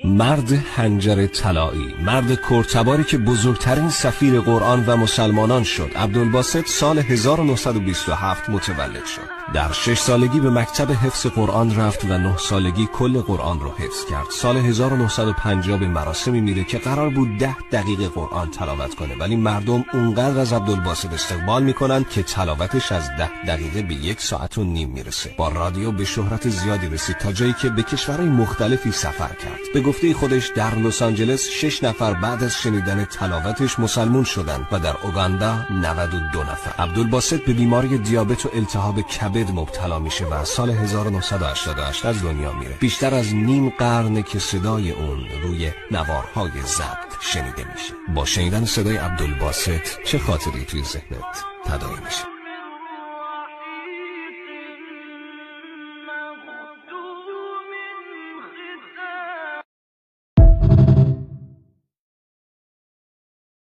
مرد حنجر طلایی، مرد کرتباری که بزرگترین سفیر قرآن و مسلمانان شد، عبدالباسط سال 1927 متولد شد. در 6 سالگی به مکتب حفظ قرآن رفت و 9 سالگی کل قرآن رو حفظ کرد. سال 1950 به مراسمی میره که قرار بود 10 دقیقه قرآن تلاوت کنه، ولی مردم اونقدر از عبدالباسط استقبال میکنن که تلاوتش از 10 دقیقه به 1 ساعت و نیم میرسه. با رادیو به شهرت زیادی رسید تا جایی که به کشورهای مختلفی سفر کرد. به گفته خودش در لس آنجلس 6 نفر بعد از شنیدن تلاوتش مسلمون شدند و در اوگاندا 92 نفر. عبدالباسط به بیماری دیابت و التهاب کبد مبتلا میشه و سال 1988 از دنیا میره. بیشتر از نیم قرن که صدای اون روی نوارهای ضبط شنیده میشه. با شنیدن صدای عبدالباسط چه خاطری توی ذهنت تداعی میشه؟